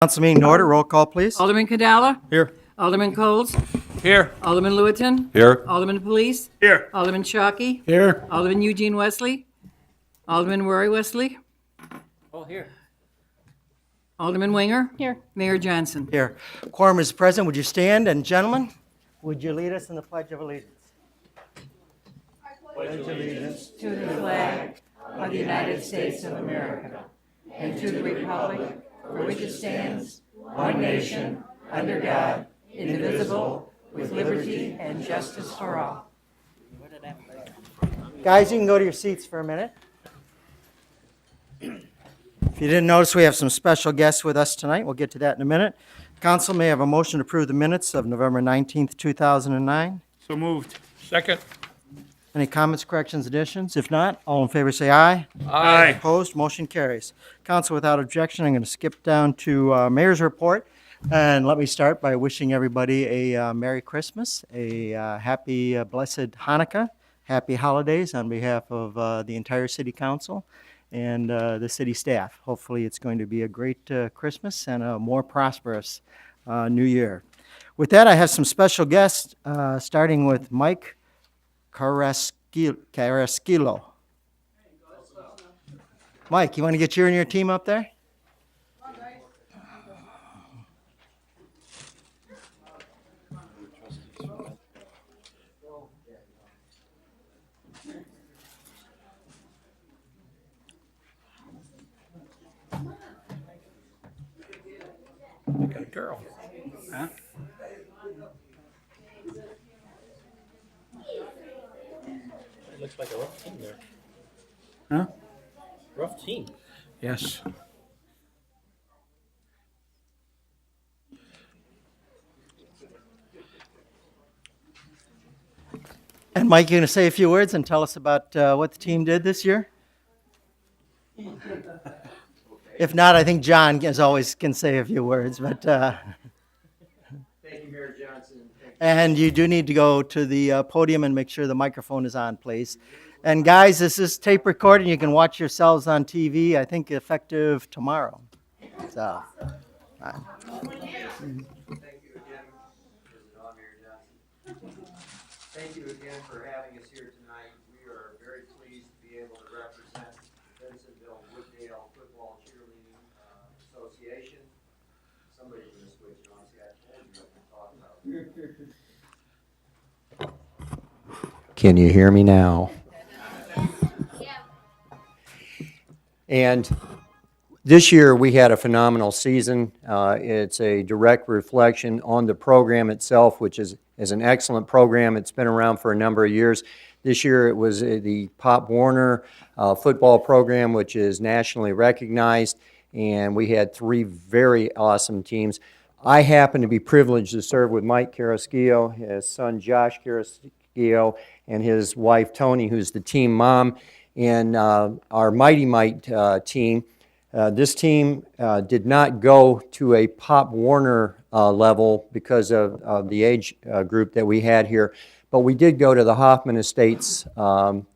Council meeting to order. Roll call, please. Alderman Cadalla. Here. Alderman Coles. Here. Alderman Lewiton. Here. Alderman Police. Here. Alderman Shockey. Here. Alderman Eugene Wesley. Alderman Rory Wesley. Oh, here. Alderman Winger. Here. Mayor Johnson. Here. Quorum is present. Would you stand? And gentlemen, would you lead us in the Pledge of Allegiance? To the flag of the United States of America and to the republic for which it stands, one nation, under God, indivisible, with liberty and justice for all. Guys, you can go to your seats for a minute. If you didn't notice, we have some special guests with us tonight. We'll get to that in a minute. Council may I have a motion to approve the minutes of November 19th, 2009. So moved. Second. Any comments, corrections, additions? If not, all in favor say aye. Aye. Opposed, motion carries. Council, without objection, I'm going to skip down to Mayor's report. And let me start by wishing everybody a Merry Christmas, a happy, blessed Hanukkah, happy holidays on behalf of the entire City Council and the city staff. Hopefully, it's going to be a great Christmas and a more prosperous New Year. With that, I have some special guests, starting with Mike Carrasquillo. Mike, you want to get you and your team up there? You got a girl. Huh? It looks like a rough team there. Huh? Rough team. Yes. And Mike, you're going to say a few words and tell us about what the team did this year? If not, I think John, as always, can say a few words. But Thank you, Mayor Johnson. and you do need to go to the podium and make sure the microphone is on, please. And guys, this is tape recording. You can watch yourselves on TV, I think effective tomorrow. So, Thank you again, President Mayor Johnson. Thank you again for having us here tonight. We are very pleased to be able to represent the Bensenville Wooddale Football Cheerleading Association. Somebody's going to switch it on. See, I told you what to talk about. Can you hear me now? And this year, we had a phenomenal season. It's a direct reflection on the program itself, which is an excellent program. It's been around for a number of years. This year, it was the Pop Warner football program, which is nationally recognized, and we had 3 very awesome teams. I happen to be privileged to serve with Mike Carrasquillo, his son Josh Carrasquillo, and his wife Tony, who's the team mom, and our Mighty Mite team. This team did not go to a Pop Warner level because of the age group that we had here, but we did go to the Hoffman Estates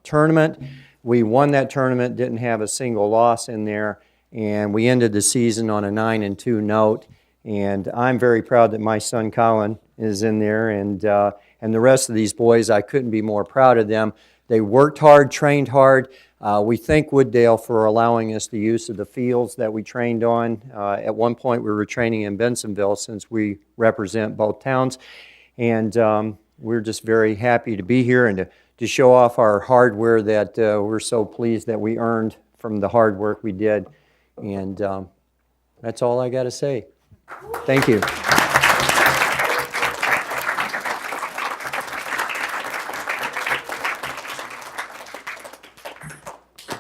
tournament. We won that tournament, didn't have a single loss in there, and we ended the season on a 9-2 note. And I'm very proud that my son Colin is in there, and the rest of these boys, I couldn't be more proud of them. They worked hard, trained hard. We thank Wooddale for allowing us the use of the fields that we trained on. At one point, we were training in Bensenville since we represent both towns. And we're just very happy to be here and to show off our hardware that we're so pleased that we earned from the hard work we did. And that's all I got to say. Thank you.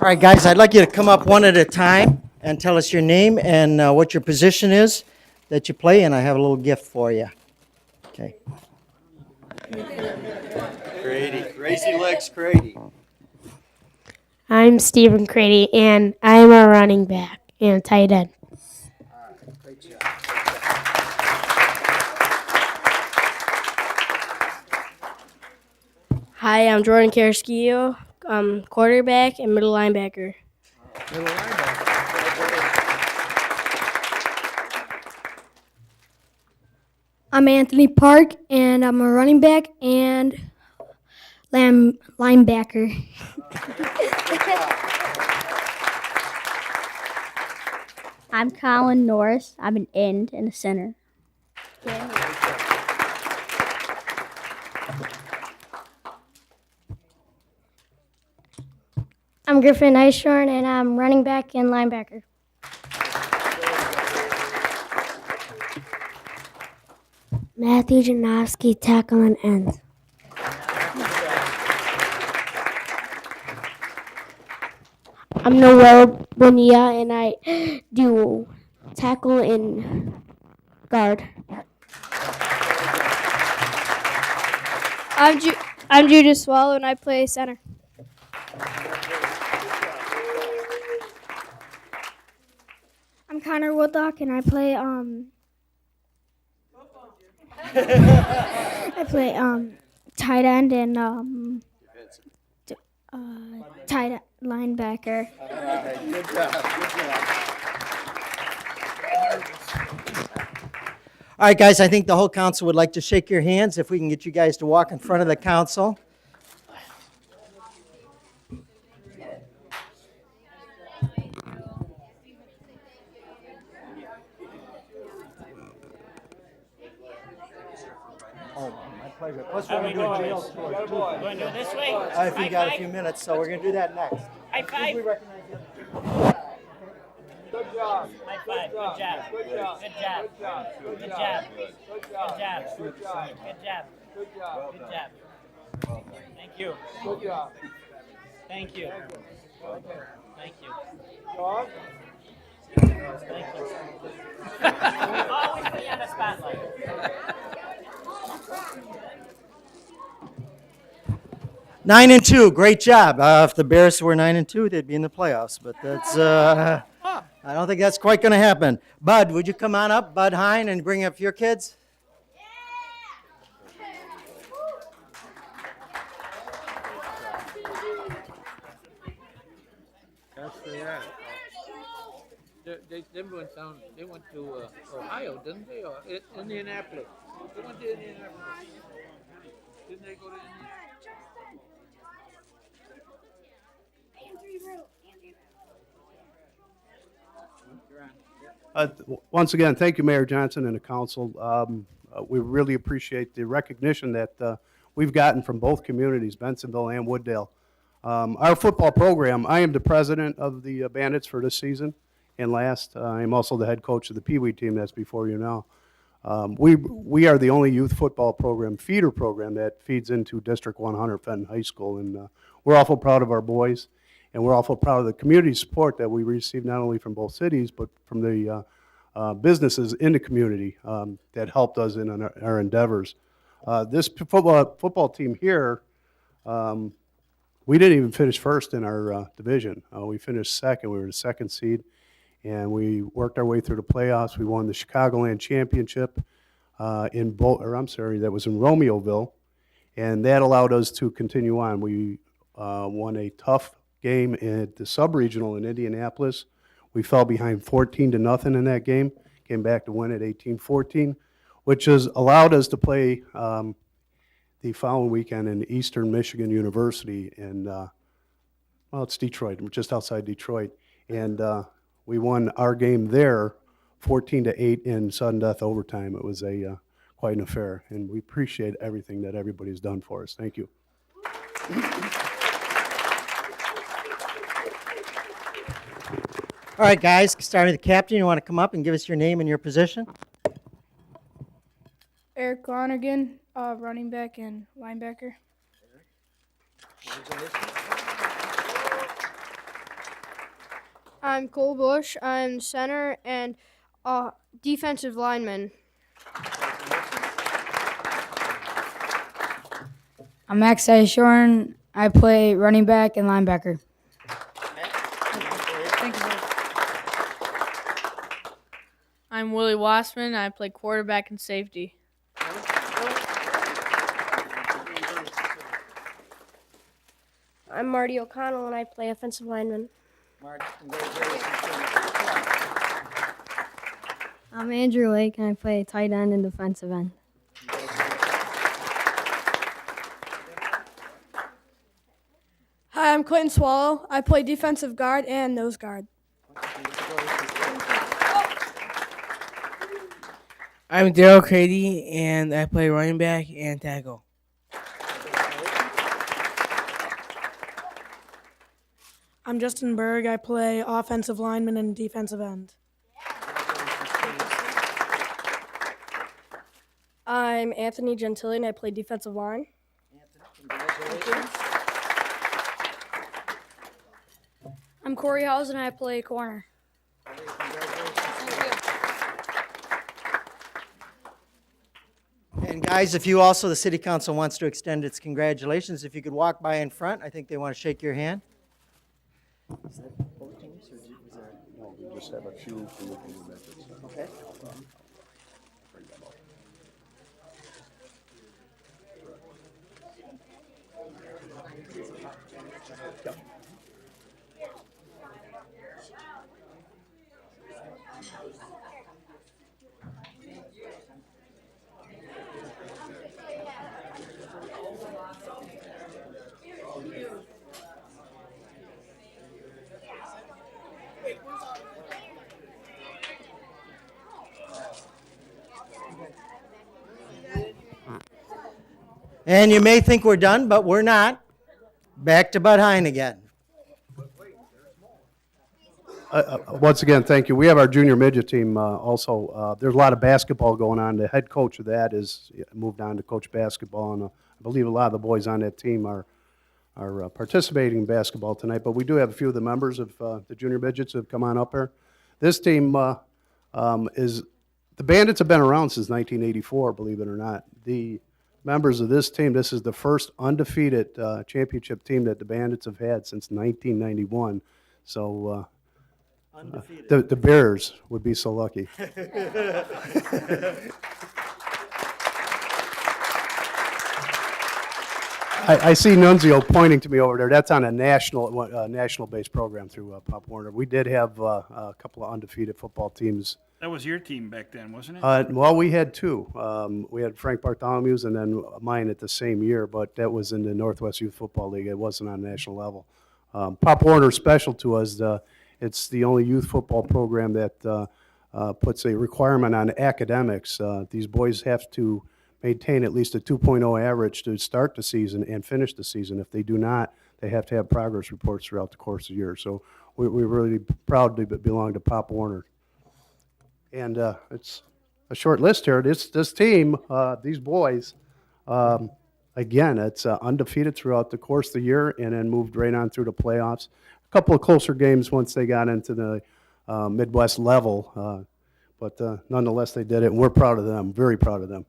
all right, guys, I'd like you to come up one at a time and tell us your name and what your position is that you play, and I have a little gift for you. Okay. Gracie Lex Crady. I'm Stephen Crady, and I'm a running back and a tight end. Great job. Hi, I'm Jordan Carrasquillo, quarterback and middle linebacker. Middle linebacker. I'm Anthony Park, and I'm a running back and linebacker. I'm Colin Norris. I'm an end and a center. I'm Griffin Eishorn, and I'm running back and linebacker. Matthew Janowski, tackle and end. I'm Noel Bonilla, and I do tackle and guard. I'm Judas Swallow, and I play center. I'm Connor Woodlock, and I play tight end and tight linebacker. Good job. All right, guys, I think the whole council would like to shake your hands if we can get you guys to walk in front of the council. Oh, my pleasure. Plus, we're going to do a jail tour, too. Going to do it this way? If you got a few minutes, so we're going to do that next. High five. We recognize you. Good job. High five. Good job. Good job. Good job. Good job. Good job. Good job. Good job. Good job. Good job. Thank you. Good job. Thank you. Thank you. Thank you. Always be on the spotlight. 9-2, great job. If the Bears were 9-2, they'd be in the playoffs. But that's, I don't think that's quite going to happen. Bud, would you come on up, Bud Hine, and bring up your kids? They went to Ohio, didn't they? Or Indianapolis. They went to Indianapolis. Didn't they go to Indianapolis? Once again, thank you, Mayor Johnson and the council. We really appreciate the recognition that we've gotten from both communities, Bensonville and Wooddale. Our football program, I am the president of the Bandits for this season and last. I am also the head coach of the Pee Wee team that's before you now. We are the only youth football program, feeder program, that feeds into District 100 Fenton High School, and we're awful proud of our boys. And we're awful proud of the community support that we receive, not only from both cities, but from the businesses in the community that helped us in our endeavors. This football team here, we didn't even finish first in our division. We finished second. We were the second seed, and we worked our way through the playoffs. We won the Chicagoland Championship that was in Romeoville, and that allowed us to continue on. We won a tough game at the sub-regional in Indianapolis. We fell behind 14-0 in that game, came back to win at 18-14, which has allowed us to play the following weekend in Eastern Michigan University in, it's Detroit, just outside Detroit. And we won our game there 14-8 in sudden death overtime. It was quite an affair, and we appreciate everything that everybody's done for us. Thank you. All right, guys, starting with the captain, you want to come up and give us your name and your position? Eric Lonergan, running back and linebacker. I'm Cole Bush. I'm center and defensive lineman. I'm Max Eishorn. I play running back and linebacker. I'm Willie Wassman. I play quarterback and safety. I'm Marty O'Connell, and I play offensive lineman. I'm Andrew Lake, and I play tight end and defensive end. I'm Clinton Swallow. I play defensive guard and nose guard. I'm Daryl Crady, and I play running back and tackle. I'm Justin Berg. I play offensive lineman and defensive end. I'm Anthony Gentili, and I play defensive line. I'm Corey Howes and I play corner. And guys, if you also, the city council wants to extend its congratulations, if you could walk by in front, I think they want to shake your hand. Is that both teams, or was there? No, we just have a few for looking at this. Okay. And you may think we're done, but we're not. Back to Bud Hine again. Once again, thank you. We have our junior midget team also. There's a lot of basketball going on. The head coach of that is moved on to coach basketball, and I believe a lot of the boys on that team are participating in basketball tonight. But we do have a few of the members of the junior midgets who have come on up here. This team is the Bandits have been around since 1984, believe it or not. The members of this team, this is the first undefeated championship team that the Bandits have had since 1991. So the Bears would be so lucky. I see Nunzio pointing to me over there. That's on a national-based program through Pop Warner. We did have a couple of undefeated football teams. That was your team back then, wasn't it? Well, we had two. We had Frank Bartholomew's and then mine at the same year, but that was in the Northwest Youth Football League. It wasn't on national level. Pop Warner's special to us. It's the only youth football program that puts a requirement on academics. These boys have to maintain at least a 2.0 average to start the season and finish the season. If they do not, they have to have progress reports throughout the course of the year. So we're really proud to belong to Pop Warner. And it's a short list here. This team, these boys, again, it's undefeated throughout the course of the year and then moved right on through the playoffs. A couple of closer games once they got into the Midwest level, but nonetheless they did it, and we're proud of them, very proud of them.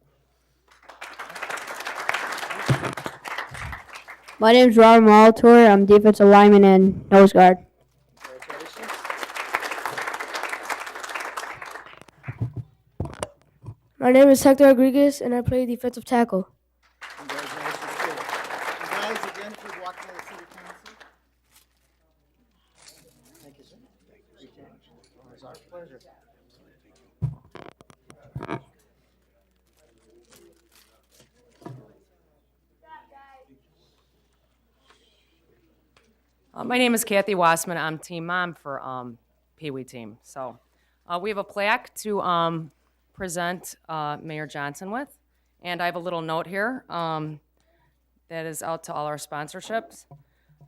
My name is Robert Molitor. I'm defensive lineman and nose guard. My name is Hector Rodriguez, and I play defensive tackle. Congratulations, too. And guys, again, if you walk by the city council. Thank you, sir. Thank you. It's our pleasure. My name is Kathy Wassman. I'm team mom for Pee Wee team. So we have a plaque to present Mayor Johnson with. And I have a little note here that is out to all our sponsorships.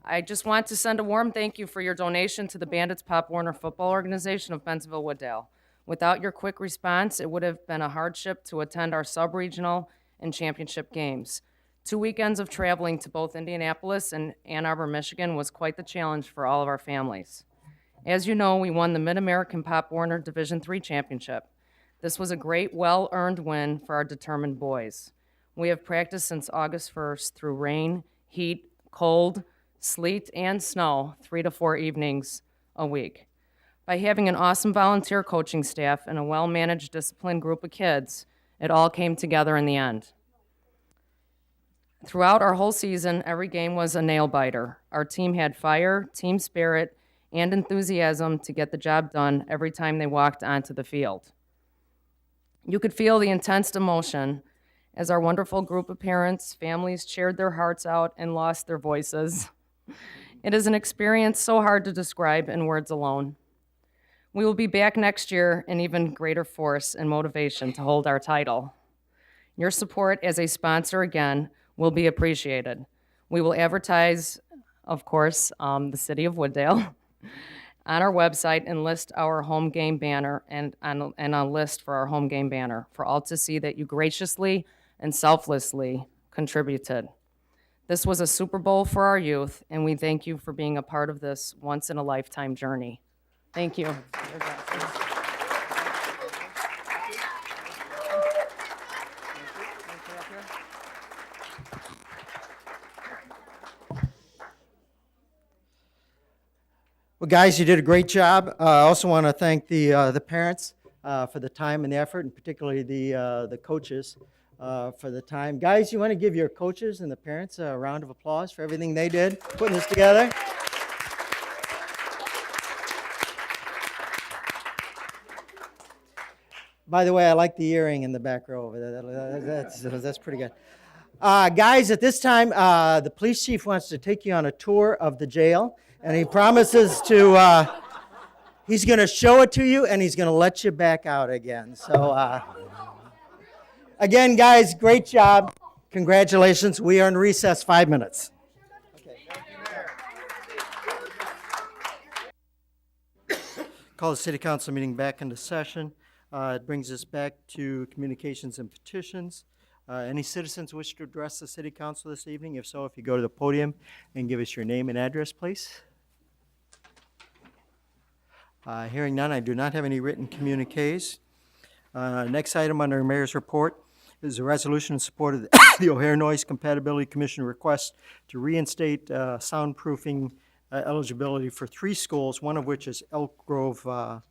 I just want to send a warm thank you for your donation to the Bandits Pop Warner Football Organization of Bentonville Wooddale. Without your quick response, it would have been a hardship to attend our sub-regional and championship games. 2 weekends of traveling to both Indianapolis and Ann Arbor, Michigan was quite the challenge for all of our families. As you know, we won the Mid-American Pop Warner Division III championship. This was a great, well-earned win for our determined boys. We have practiced since August 1st through rain, heat, cold, sleet, and snow 3 to 4 evenings a week. By having an awesome volunteer coaching staff and a well-managed, disciplined group of kids, it all came together in the end. Throughout our whole season, every game was a nail-biter. Our team had fire, team spirit, and enthusiasm to get the job done every time they walked onto the field. You could feel the intense emotion as our wonderful group of parents, families cheered their hearts out and lost their voices. It is an experience so hard to describe in words alone. We will be back next year in even greater force and motivation to hold our title. Your support as a sponsor again will be appreciated. We will advertise, of course, the City of Wooddale on our website and list our home game banner and a list for our home game banner for all to see that you graciously and selflessly contributed. This was a Super Bowl for our youth, and we thank you for being a part of this once-in-a-lifetime journey. Thank you. Well, guys, you did a great job. I also want to thank the parents for the time and the effort, and particularly the coaches for the time. Guys, you want to give your coaches and the parents a round of applause for everything they did putting this together? By the way, I like the earring in the back row over there. That's pretty good. Guys, at this time, the police chief wants to take you on a tour of the jail, and he promises to, he's going to show it to you, and he's going to let you back out again. So, again, guys, great job. Congratulations. We are in recess 5 minutes. Call the City Council meeting back into session. It brings us back to communications and petitions. Any citizens wish to address the City Council this evening? If so, if you go to the podium and give us your name and address, please. Hearing none, I do not have any written communiques. Next item under Mayor's report is a resolution in support of the O'Hare Noise Compatibility Commission request to reinstate soundproofing eligibility for 3 schools, one of which is Elk Grove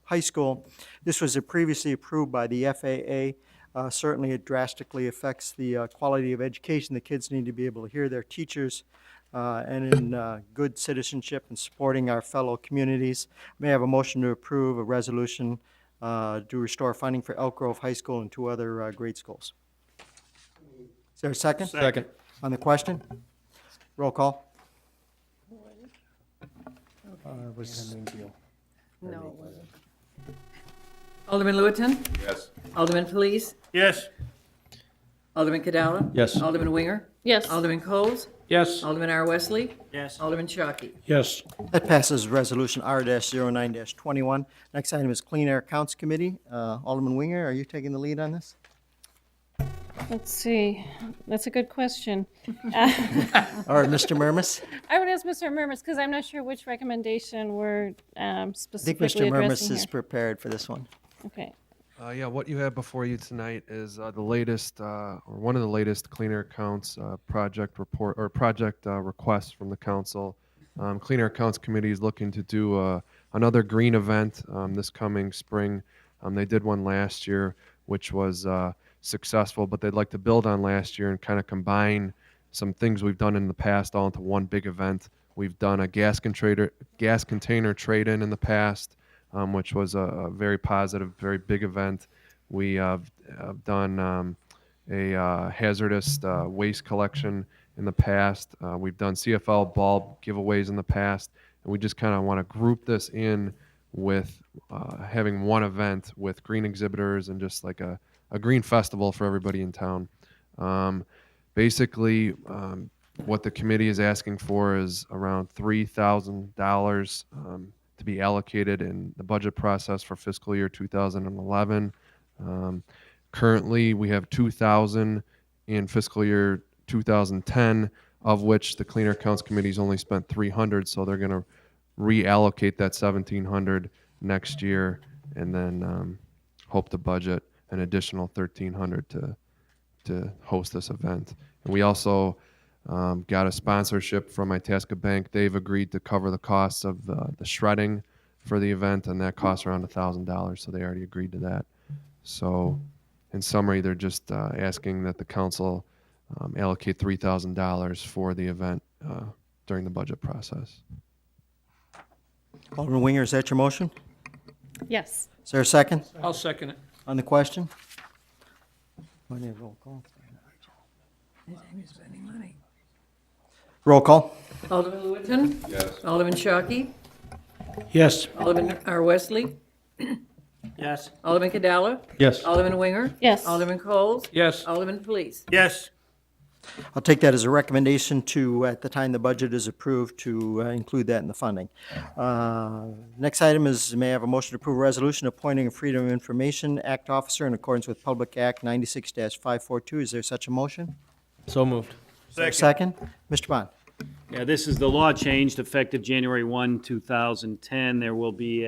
High School. This was previously approved by the FAA. Certainly it drastically affects the quality of education. The kids need to be able to hear their teachers and in good citizenship and supporting our fellow communities. May I have a motion to approve a resolution to restore funding for Elk Grove High School and 2 other grade schools? Is there a second? Second. On the question? Roll call. No. Alderman Lewitton? Yes. Alderman Felice? Yes. Alderman Cadalla? Yes. Alderman Winger? Yes. Alderman Coles? Yes. Alderman R. Wesley? Yes. Alderman Shockey? Yes. That passes Resolution R-09-21. Next item is Clean Air Accounts Committee. Alderman Winger, are you taking the lead on this? Let's see. That's a good question. Or Mr. Murmas? I would ask Mr. Murmas because I'm not sure which recommendation we're I think specifically Mr. Murmas addressing is here. prepared for this one. Okay. Yeah, what you have before you tonight is the latest, or one of the latest Clean Air Accounts project report or project requests from the council. Clean Air Accounts Committee is looking to do another green event this coming spring. They did one last year, which was successful, but they'd like to build on last year and kind of combine some things we've done in the past all into one big event. We've done a gas container trade-in in the past, which was a very positive, very big event. We have done a hazardous waste collection in the past. We've done CFL bulb giveaways in the past, and we just kind of want to group this in with having one event with green exhibitors and just like a green festival for everybody in town. Basically, what the committee is asking for is around $3,000 to be allocated in the budget process for fiscal year 2011. Currently, we have $2,000 in fiscal year 2010, of which the Clean Air Accounts Committee's only spent $300, so they're going to reallocate that $1,700 next year, and then hope to budget an additional $1,300 to host this event. And we also got a sponsorship from Itasca Bank. They've agreed to cover the costs of the shredding for the event, and that costs around $1,000, so they already agreed to that. So in summary, they're just asking that the council allocate $3,000 for the event during the budget process. Alderman Winger, is that your motion? Yes. Is there a second? I'll second it. On the question? Roll call. Anytime you're spending money. Roll call. Alderman Lewitton? Yes. Alderman Shockey? Yes. Alderman R. Wesley? Yes. Alderman Cadella? Yes. Alderman Winger? Yes. Alderman Coles? Yes. Alderman Police? Yes. I'll take that as a recommendation to, at the time the budget is approved, to include that in the funding. Next item is, may I have a motion to approve a resolution appointing a Freedom of Information Act officer in accordance with Public Act 96-542. Is there such a motion? So moved. Is there a second? Mr. Bond? Yeah, this is the law changed effective January 1, 2010. There will be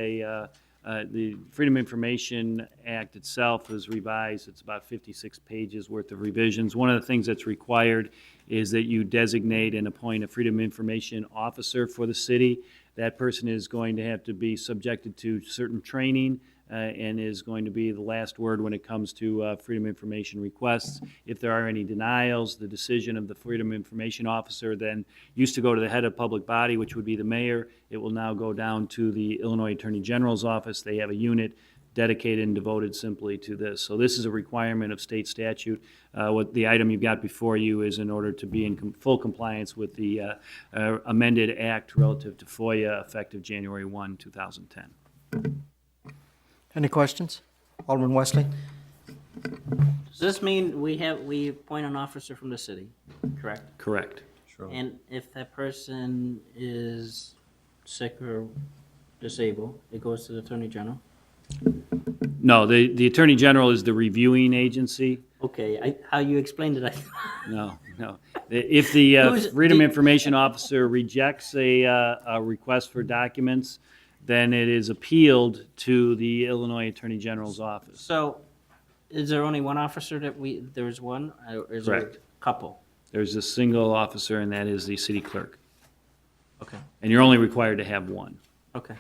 the Freedom of Information Act itself is revised. It's about 56 pages worth of revisions. One of the things that's required is that you designate and appoint a Freedom of Information officer for the city. That person is going to have to be subjected to certain training and is going to be the last word when it comes to Freedom of Information requests. If there are any denials, the decision of the Freedom of Information officer then used to go to the head of public body, which would be the mayor. It will now go down to the Illinois Attorney General's office. They have a unit dedicated and devoted simply to this. So this is a requirement of state statute. What the item you've got before you is in order to be in full compliance with the amended act relative to FOIA effective January 1, 2010. Any questions? Alderman Wesley? Does this mean we appoint an officer from the city, correct? Correct. And if that person is sick or disabled, it goes to the Attorney General? No, the Attorney General is the reviewing agency. Okay, how you explained it, No. If the Who's Freedom the- of Information Officer rejects a request for documents, then it is appealed to the Illinois Attorney General's office. So, is there only one officer there's one, or is there a Correct. couple? There's a single officer, and that is the city clerk. Okay, And you're only required to have one. okay.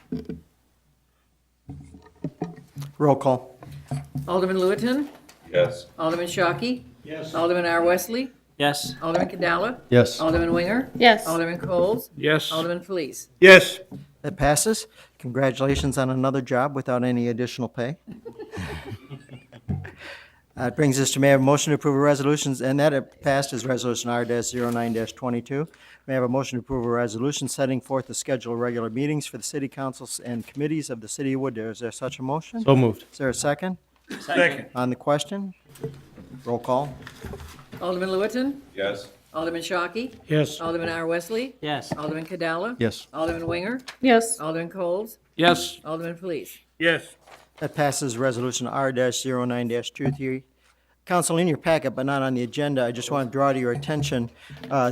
Roll call. Alderman Lewitton? Yes. Alderman Shockey? Yes. Alderman R. Wesley? Yes. Alderman Cadella? Yes. Alderman Winger? Yes. Alderman Coles? Yes. Alderman Police? Yes. That passes. Congratulations on another job without any additional pay. It brings us to, may I have a motion to approve a resolutions, and that passed as Resolution R-09-22. May I have a motion to approve a resolution setting forth the schedule of regular meetings for the city councils and committees of the city of Wooddale. Is there such a motion? So moved. Is there a second? Second. On the question? Roll call. Alderman Lewitton? Yes. Alderman Shockey? Yes. Alderman R. Wesley? Yes. Alderman Cadella? Yes. Alderman Winger? Yes. Alderman Coles? Yes. Alderman Police? Yes. That passes Resolution R-09-23. Council, in your packet, but not on the agenda, I just want to draw to your attention,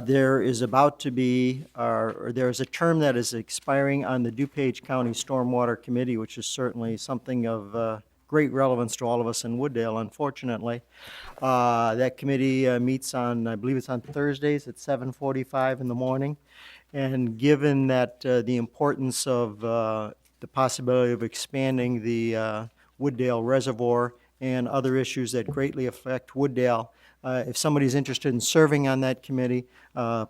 there is about to be, or there is a term that is expiring on the DuPage County Stormwater Committee, which is certainly something of great relevance to all of us in Wooddale, unfortunately. That committee meets on, I believe it's on Thursdays at 7:45 in the morning. And given that the importance of the possibility of expanding the Wooddale Reservoir and other issues that greatly affect Wooddale, if somebody's interested in serving on that committee,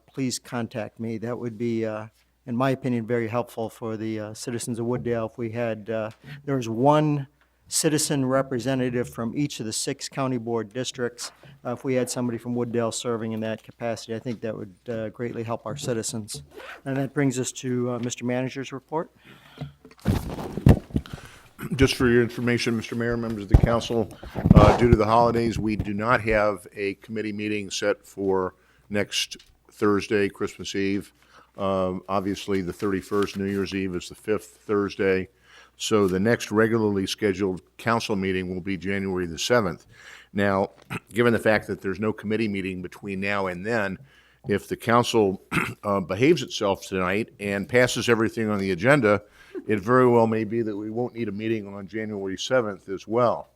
please contact me. That would be, in my opinion, very helpful for the citizens of Wooddale if we had, there was one citizen representative from each of the 6 county board districts. If we had somebody from Wooddale serving in that capacity, I think that would greatly help our citizens. And that brings us to Mr. Manager's report. Just for your information, Mr. Mayor, members of the council, due to the holidays, we do not have a committee meeting set for next Thursday, Christmas Eve. Obviously, the 31st, New Year's Eve, is the 5th Thursday. So the next regularly scheduled council meeting will be January the 7th. Now, given the fact that there's no committee meeting between now and then, if the council behaves itself tonight and passes everything on the agenda, it very well may be that we won't need a meeting on January 7th as well.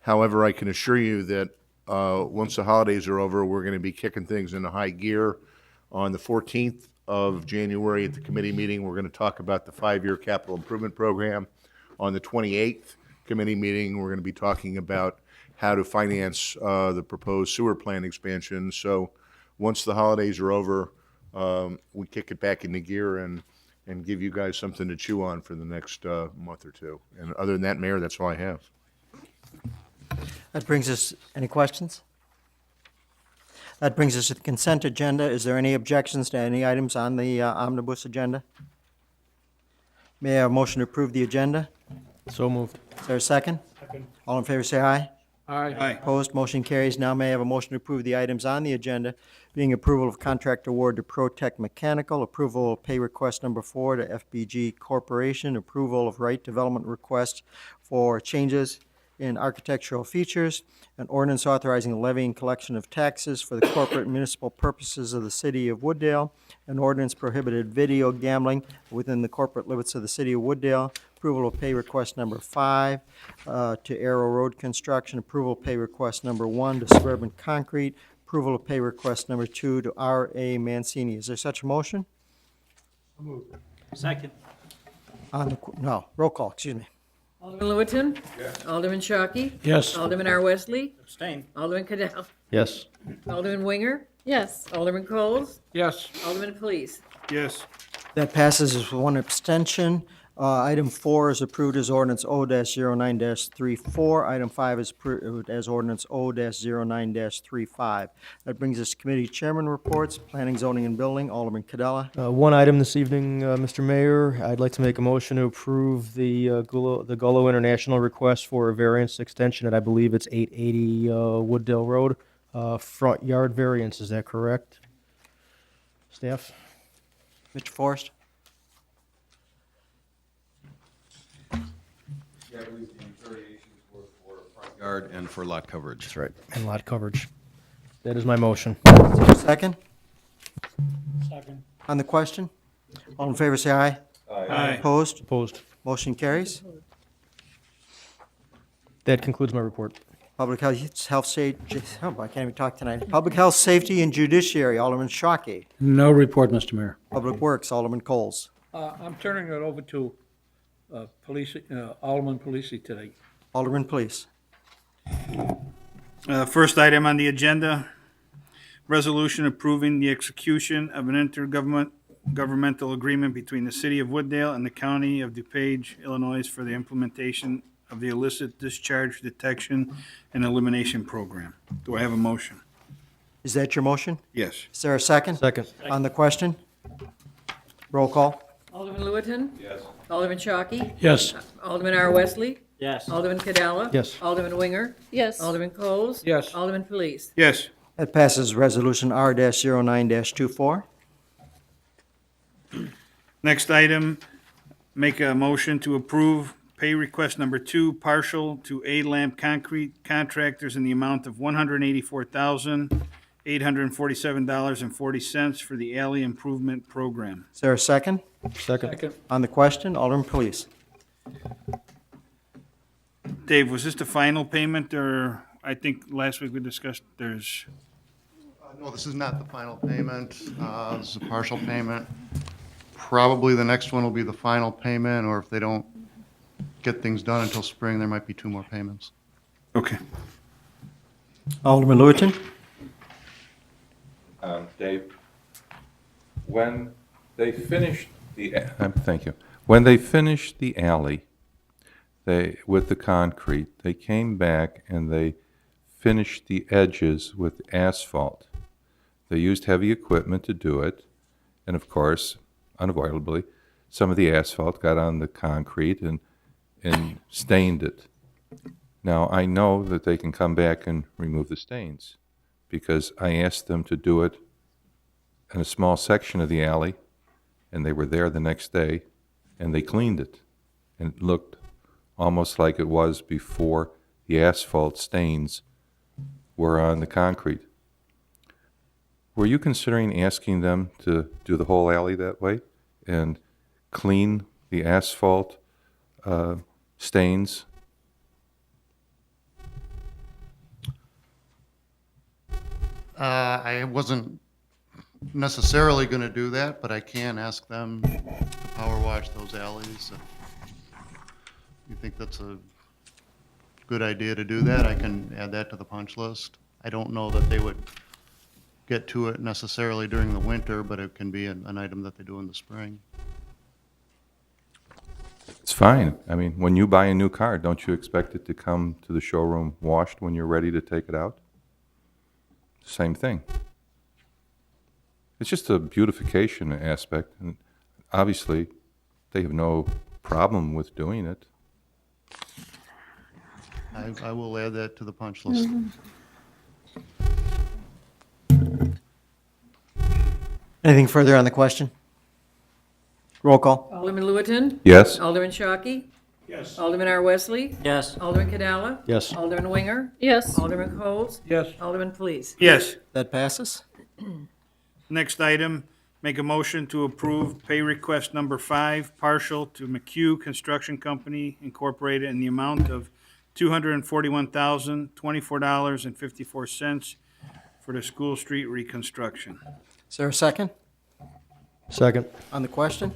However, I can assure you that once the holidays are over, we're going to be kicking things into high gear. On the 14th of January at the committee meeting, we're going to talk about the 5-year capital improvement program. On the 28th committee meeting, we're going to be talking about how to finance the proposed sewer plant expansion. So once the holidays are over, we kick it back into gear and give you guys something to chew on for the next month or two. And other than that, Mayor, that's all I have. That brings us, any questions? That brings us to the consent agenda. Is there any objections to any items on the omnibus agenda? May I have a motion to approve the agenda? So moved. Is there a second? Second. All in favor, say aye. Aye. Opposed, motion carries. Now may I have a motion to approve the items on the agenda, being approval of contract award to ProTech Mechanical, approval of pay request number 4 to FBG Corporation, approval of right development request for changes in architectural features, an ordinance authorizing the levy and collection of taxes for the corporate and municipal purposes of the city of Wooddale, an ordinance prohibited video gambling within the corporate limits of the city of Wooddale, approval of pay request number 5 to Arrow Road Construction, approval of pay request number 1 to Suburban Concrete, approval of pay request number 2 to R.A. Mancini. Is there such a motion? Second. Roll call, excuse me. Alderman Lewitton? Yes. Alderman Shockey? Yes. Alderman R. Wesley? Abstain. Alderman Cadell? Yes. Alderman Winger? Yes. Alderman Coles? Yes. Alderman Police? Yes. That passes with one abstention. Item 4 is approved as ordinance O-09-34. Item 5 is approved as ordinance O-09-35. That brings us to committee chairman reports, planning, zoning, and building. Alderman Cadella. One item this evening, Mr. Mayor. I'd like to make a motion to approve the Gullo International request for a variance extension at, I believe it's 880 Wooddale Road, front yard variance. Is that correct? Staff? Mr. Forrest. Yeah, I believe the variations were for front yard and for lot coverage. That's right. And lot coverage. That is my motion. Second? Second. On the question? All in favor, say aye. Aye. Opposed? Opposed. Motion carries. That concludes my report. Public health, safety, I can't even talk tonight. Public health, safety, and judiciary, Alderman Shockey. No report, Mr. Mayor. Public Works, Alderman Coles. I'm turning it over to Alderman Polisi today. Alderman Police. First item on the agenda, resolution approving the execution of an intergovernmental agreement between the City of Wooddale and the County of DuPage, Illinois for the implementation of the illicit discharge detection and elimination program. Do I have a motion? Is that your motion? Yes. Is there a second? Second. On the question? Roll call. Alderman Lewitton? Yes. Alderman Shockey? Yes. Alderman R. Wesley? Yes. Alderman Cadella? Yes. Alderman Winger? Yes. Alderman Coles? Yes. Alderman Police? Yes. That passes resolution R-09-24. Next item, make a motion to approve pay request number 2, partial to A-Lamp Concrete Contractors in the amount of $184,847.40 for the alley improvement program. Is there a second? Second. On the question, Alderman Police. Dave, was this the final payment, or I think last week we discussed there's, No, this is not the final payment. This is a partial payment. Probably the next one will be the final payment, or if they don't get things done until spring, there might be 2 more payments. okay. Alderman Lewitton. Dave, when they finished thank you. When they finished the alley, with the concrete, they came back and they finished the edges with asphalt. They used heavy equipment to do it, and of course, unavoidably, some of the asphalt got on the concrete and stained it. Now, I know that they can come back and remove the stains, because I asked them to do it in a small section of the alley, and they were there the next day, and they cleaned it, and it looked almost like it was before the asphalt stains were on the concrete. Were you considering asking them to do the whole alley that way and clean the asphalt stains? I wasn't necessarily going to do that, but I can ask them to power wash those alleys. If you think that's a good idea to do that, I can add that to the punch list. I don't know that they would get to it necessarily during the winter, but it can be an item that they do in the spring. It's fine. I mean, when you buy a new car, don't you expect it to come to the showroom washed when you're ready to take it out? Same thing. It's just a beautification aspect, and obviously, they have no problem with doing it. I will add that to the punch list. Anything further on the question? Roll call. Alderman Lewitton? Yes. Alderman Shockey? Yes. Alderman R. Wesley? Yes. Alderman Cadella? Yes. Alderman Winger? Yes. Alderman Coles? Yes. Alderman Police? Yes. That passes. Next item, make a motion to approve pay request number 5, partial to McHugh Construction Company Incorporated in the amount of $241,024.54 for the School Street reconstruction. Is there a second Second. on the question?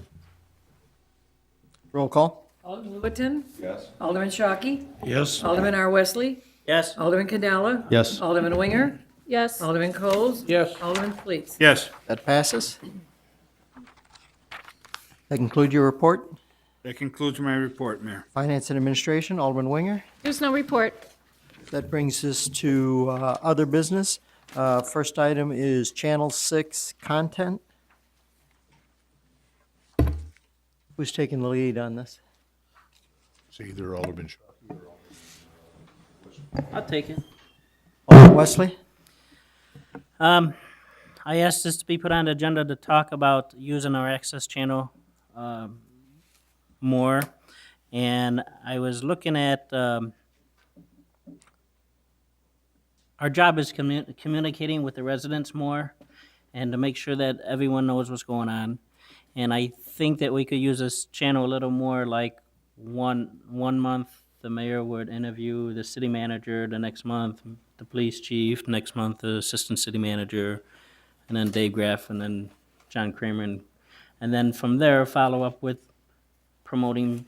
Roll call. Alderman Lewitton? Yes. Alderman Shockey? Yes. Alderman R. Wesley? Yes. Alderman Cadella? Yes. Alderman Winger? Yes. Alderman Coles? Yes. Alderman Police? Yes. That passes. That conclude your report? That concludes my report, Mayor. Finance and Administration, Alderman Winger. There's no report. That brings us to other business. First item is Channel 6 content. Who's taking the lead on this? It's either Alderman Shockey or I'll take it. Alderman Wesley? I asked this to be put on the agenda to talk about using our access channel more. And I was looking at, our job is communicating with the residents more and to make sure that everyone knows what's going on. And I think that we could use this channel a little more, like one month the mayor would interview the city manager, the next month the police chief, next month the assistant city manager, and then Dave Graff, and then John Kramer, and then from there follow up with promoting